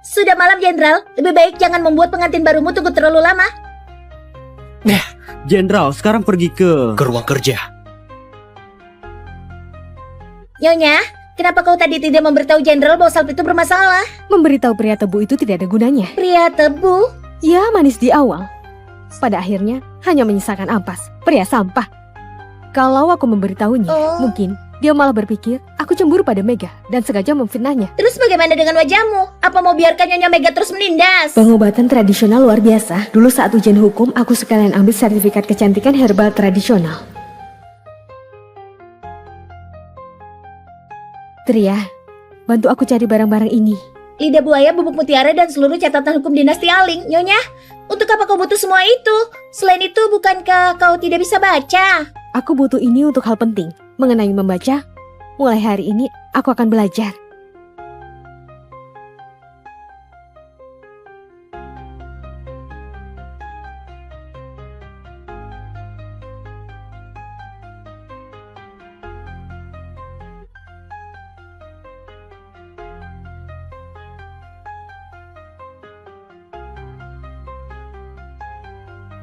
Sudah malam, Jenderal. Lebih baik jangan membuat pengantin barumu tunggu terlalu lama. Jenderal, sekarang pergi ke ruang kerja. Nyonya, kenapa kau tadi tidak memberitahu Jenderal bahwa salep itu bermasalah? Memberitahu pria tebu itu tidak ada gunanya. Pria tebu? Ya, manis di awal. Pada akhirnya, hanya menyisakan ampas. Pria sampah. Kalau aku memberitahunya, mungkin dia malah berpikir aku cemburu pada Mega dan sengaja memfitnahnya. Terus bagaimana dengan wajahmu? Apa mau biarkan Nyonya Mega terus menindas? Pengobatan tradisional luar biasa. Dulu saat ujian hukum, aku sekalian ambil sertifikat kecantikan herbal tradisional. Tria, bantu aku cari barang-barang ini. Lidah buaya, bubuk mutiara, dan seluruh catatan hukum dinasti Aling. Nyonya, untuk apa kau butuh semua itu? Selain itu, bukankah kau tidak bisa baca? Aku butuh ini untuk hal penting. Mengenai membaca, mulai hari ini aku akan belajar.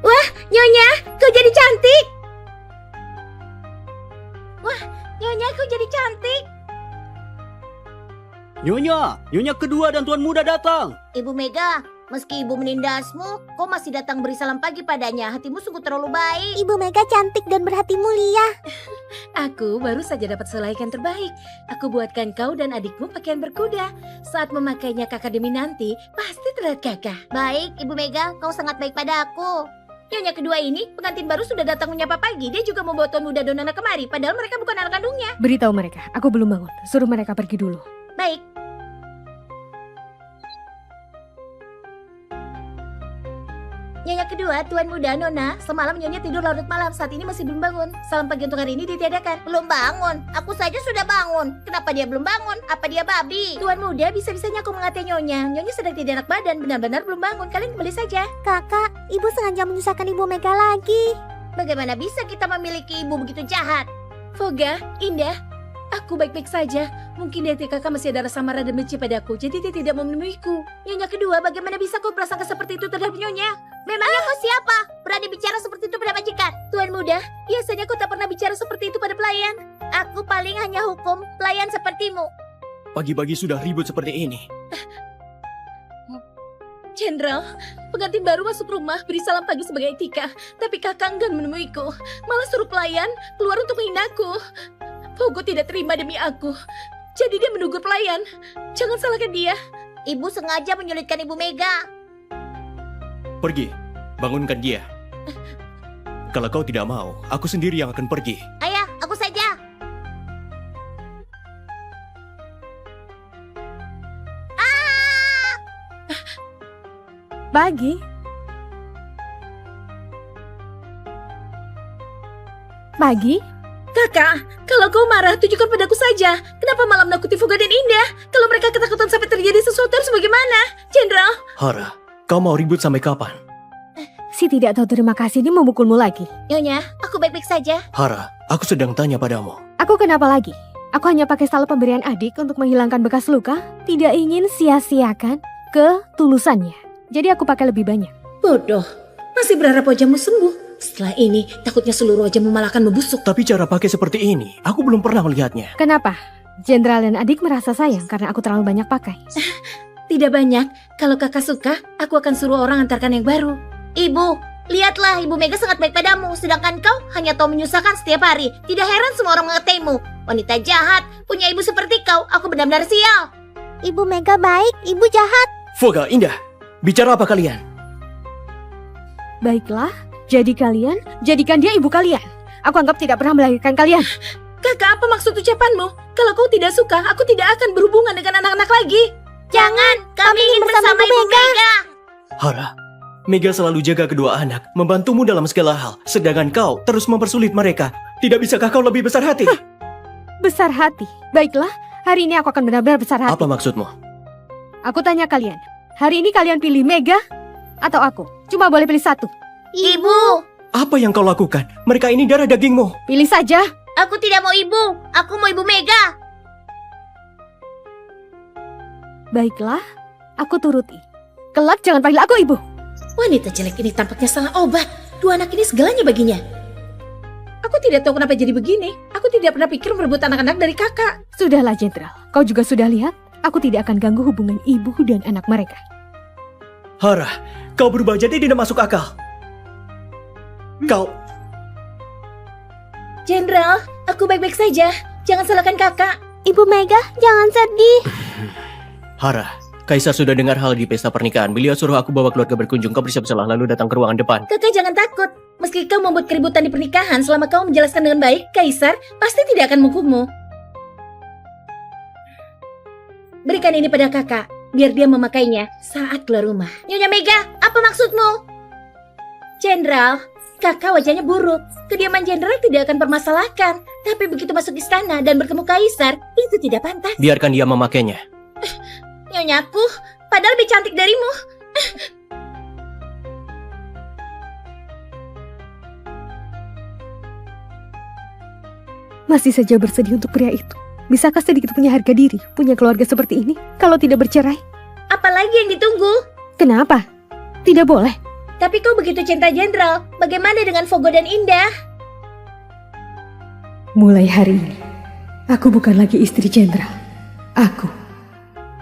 Wah, Nyonya, kau jadi cantik. Wah, Nyonya, kau jadi cantik. Nyonya kedua dan tuan muda datang. Ibu Mega, meski ibu menindasmu, kau masih datang beri salam pagi padanya. Hatimu sungguh terlalu baik. Ibu Mega cantik dan berhati mulia. Aku baru saja dapat selaikan terbaik. Aku buatkan kau dan adikmu pakaian berkuda. Saat memakainya ke akademi nanti, pasti terlihat gagah. Baik, Ibu Mega, kau sangat baik pada aku. Nyonya kedua ini, pengantin baru sudah datang menyapa pagi. Dia juga membawa tuan muda Donana kemari, padahal mereka bukan anak kandungnya. Beritahu mereka, aku belum bangun. Suruh mereka pergi dulu. Baik. Nyonya kedua, tuan muda Nona, semalam Nyonya tidur larut malam, saat ini masih belum bangun. Salam pagi untuk hari ini ditiadakan. Belum bangun? Aku saja sudah bangun. Kenapa dia belum bangun? Apa dia babi? Tuan muda, bisa-bisanya aku mengatai Nyonya. Nyonya sedang tidak enak badan, benar-benar belum bangun. Kalian kembali saja. Kakak, ibu sengaja menyusahkan Ibu Mega lagi. Bagaimana bisa kita memiliki ibu begitu jahat? Foga, Indah, aku baik-baik saja. Mungkin di hati kakak masih ada rasa marah dan benci padaku, jadi dia tidak mau menemuiku. Nyonya kedua, bagaimana bisa kau prasangka seperti itu terhadap Nyonya? Memangnya kau siapa? Berani bicara seperti itu pada majikan? Tuan muda, biasanya kau tak pernah bicara seperti itu pada pelayan. Aku paling hanya hukum pelayan sepertimu. Pagi-pagi sudah ribut seperti ini. Jenderal, pengantin baru masuk rumah beri salam pagi sebagai etika, tapi kakak enggan menemuiku. Malah suruh pelayan keluar untuk menghinaku. Fogo tidak terima demi aku. Jadi dia menegur pelayan. Jangan salahkan dia. Ibu sengaja menyulitkan Ibu Mega. Pergi, bangunkan dia. Kalau kau tidak mau, aku sendiri yang akan pergi. Ayah, aku saja. Pagi. Pagi? Kakak, kalau kau marah, tunjukkan padaku saja. Kenapa malah menakuti Foga dan Indah? Kalau mereka ketakutan sampai terjadi sesuatu harus bagaimana? Jenderal? Hara, kau mau ribut sampai kapan? Si tidak tahu terima kasih ini memukulmu lagi. Nyonya, aku baik-baik saja. Hara, aku sedang tanya padamu. Aku kenapa lagi? Aku hanya pakai salep pemberian adik untuk menghilangkan bekas luka. Tidak ingin sia-siakan ketulusannya. Jadi aku pakai lebih banyak. Bodoh, masih berharap wajahmu sembuh. Setelah ini, takutnya seluruh wajahmu malah akan membusuk. Tapi cara pakai seperti ini, aku belum pernah melihatnya. Kenapa? Jenderal dan adik merasa sayang karena aku terlalu banyak pakai. Tidak banyak. Kalau kakak suka, aku akan suruh orang antarkan yang baru. Ibu, lihatlah Ibu Mega sangat baik padamu, sedangkan kau hanya tahu menyusahkan setiap hari. Tidak heran semua orang mengataimu. Wanita jahat, punya ibu seperti kau, aku benar-benar sial. Ibu Mega baik, ibu jahat. Foga, Indah, bicara apa kalian? Baiklah, jadi kalian, jadikan dia ibu kalian. Aku anggap tidak pernah melahirkan kalian. Kakak, apa maksud ucapanmu? Kalau kau tidak suka, aku tidak akan berhubungan dengan anak-anak lagi. Jangan, kami ingin bersama Ibu Mega. Hara, Mega selalu jaga kedua anak, membantumu dalam segala hal. Sedangkan kau terus mempersulit mereka. Tidak bisakah kau lebih besar hati? Besar hati. Baiklah, hari ini aku akan benar-benar besar hati. Apa maksudmu? Aku tanya kalian, hari ini kalian pilih Mega atau aku? Cuma boleh pilih satu. Ibu, Apa yang kau lakukan? Mereka ini darah dagingmu. Pilih saja. aku tidak mau ibu, aku mau Ibu Mega. Baiklah, Aku turuti. Kelak jangan panggil aku ibu. Wanita jelek ini tampaknya salah obat. Dua anak ini segalanya baginya. Aku tidak tahu kenapa jadi begini. Aku tidak pernah pikir merebut anak-anak dari kakak. Sudahlah, Jenderal. Kau juga sudah lihat. Aku tidak akan ganggu hubungan ibu dan anak mereka. Hara, kau berubah jadi tidak masuk akal. Kau... Jenderal, aku baik-baik saja. Jangan salahkan kakak. Ibu Mega, jangan sedih. Hara, Kaisar sudah dengar hal di pesta pernikahan. Beliau suruh aku bawa keluarga berkunjung. Kau bersiap-siaplah lalu datang ke ruangan depan. Kakak jangan takut. Meski kau membuat keributan di pernikahan, selama kau menjelaskan dengan baik, Kaisar pasti tidak akan menghukummu. Berikan ini pada kakak, biar dia memakainya saat keluar rumah. Nyonya Mega, apa maksudmu? Jenderal, kakak wajahnya buruk. Kediaman jenderal tidak akan permasalahkan. Tapi begitu masuk istana dan bertemu Kaisar, itu tidak pantas. Biarkan dia memakainya. Nyonyaku, padahal lebih cantik darimu. Masih saja bersedih untuk pria itu. Bisakah sedikit punya harga diri, punya keluarga seperti ini, kalau tidak bercerai? Apalagi yang ditunggu? Kenapa? Tidak boleh. Tapi kau begitu cinta jenderal. Bagaimana dengan Fogo dan Indah? Mulai hari ini, aku bukan lagi istri jenderal. Aku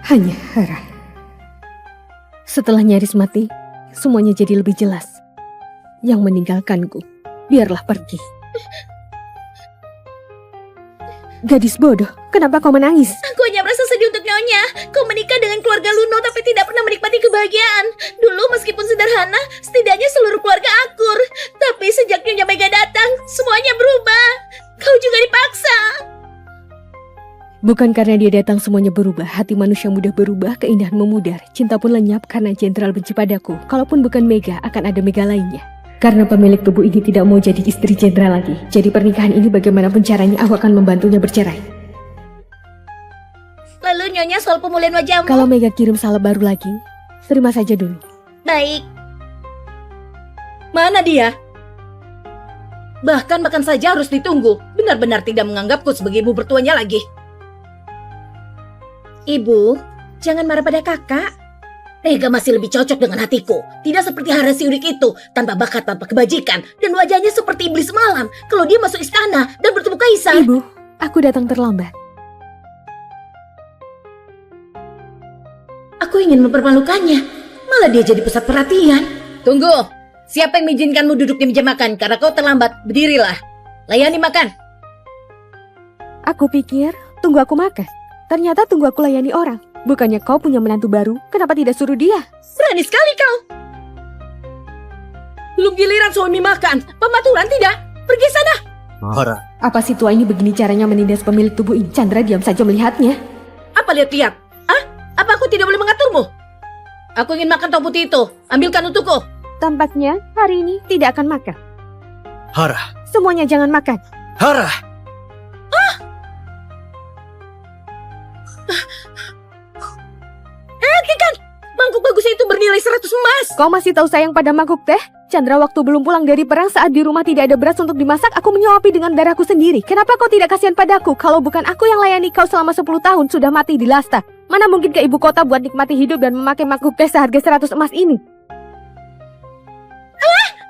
hanya Hara. Setelah nyaris mati, semuanya jadi lebih jelas. Yang meninggalkanku, biarlah pergi. Gadis bodoh, kenapa kau menangis? Aku hanya merasa sedih untuk Nyonya. Kau menikah dengan keluarga Luno tapi tidak pernah menikmati kebahagiaan. Dulu meskipun sederhana, setidaknya seluruh keluarga akur. Tapi sejak Nyonya Mega datang, semuanya berubah. Kau juga dipaksa. Bukan karena dia datang semuanya berubah, hati manusia mudah berubah, keindahan memudar, cinta pun lenyap karena jenderal benci padaku. Kalaupun bukan Mega, akan ada Mega lainnya. Karena pemilik tubuh ini tidak mau jadi istri jenderal lagi. Jadi pernikahan ini bagaimanapun caranya aku akan membantunya bercerai. Lalu Nyonya soal pemulihan wajahmu. Kalau Mega kirim salep baru lagi, terima saja dulu. Baik. Mana dia? Bahkan makan saja harus ditunggu. Benar-benar tidak menganggapku sebagai ibu bertuanya lagi. Ibu, jangan marah pada kakak. Mega masih lebih cocok dengan hatiku. Tidak seperti Hara si unik itu, tanpa bakat, tanpa kebajikan, dan wajahnya seperti iblis malam. Kalau dia masuk istana dan bertemu Kaisar. Ibu, aku datang terlambat. Aku ingin mempermalukannya. Malah dia jadi pusat perhatian. Tunggu. Siapa yang mengizinkanmu duduk di meja makan? Karena kau terlambat, berdirilah. Layani makan. Aku pikir tunggu aku makan. Ternyata tunggu aku layani orang. Bukannya kau punya menantu baru, kenapa tidak suruh dia? Berani sekali kau. Belum giliran suami makan. Pematuran tidak. Pergi sana. Hara, Apa si tua ini begini caranya menindas pemilik tubuh ini? Chandra diam saja melihatnya. Apa lihat-lihat? Ah? Apa aku tidak boleh mengaturmu? Aku ingin makan topu putih itu. Ambilkan untukku. Tampaknya hari ini tidak akan makan. Hara, Semuanya jangan makan. Hara! Hentikan! Mangkuk bagus itu bernilai 100 emas. Kau masih tahu sayang pada mangkuk teh? Chandra waktu belum pulang dari perang saat di rumah tidak ada beras untuk dimasak, aku menyuapi dengan darahku sendiri. Kenapa kau tidak kasihan padaku? Kalau bukan aku yang layani kau selama 10 tahun sudah mati di Lasta. Mana mungkin ke ibu kota buat nikmati hidup dan memakai mangkuk teh seharga 100 emas ini?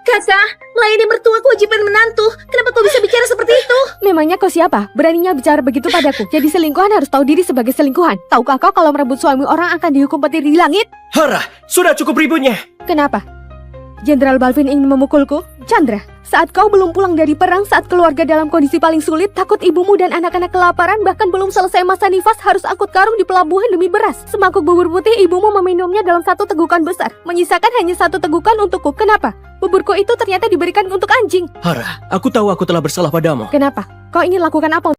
Kakak, melayani mertua kewajiban menantu. Kenapa kau bisa bicara seperti itu? Memangnya kau siapa? Beraninya bicara begitu padaku? Jadi selingkuhan harus tahu diri sebagai selingkuhan. Tahukah kau kalau merebut suami orang akan dihukum petir di langit? Hara, sudah cukup ributnya. Kenapa? Jenderal Balvin ingin memukulku? Chandra, saat kau belum pulang dari perang, saat keluarga dalam kondisi paling sulit, takut ibumu dan anak-anak kelaparan, bahkan belum selesai masa nifas harus angkut karung di pelabuhan demi beras. Semangkuk bubur putih ibumu meminumnya dalam satu tegukan besar, menyisakan hanya satu tegukan untukku. Kenapa? Buburku itu ternyata diberikan untuk anjing. Hara, aku tahu aku telah bersalah padamu. Kenapa? Kau ingin lakukan apa?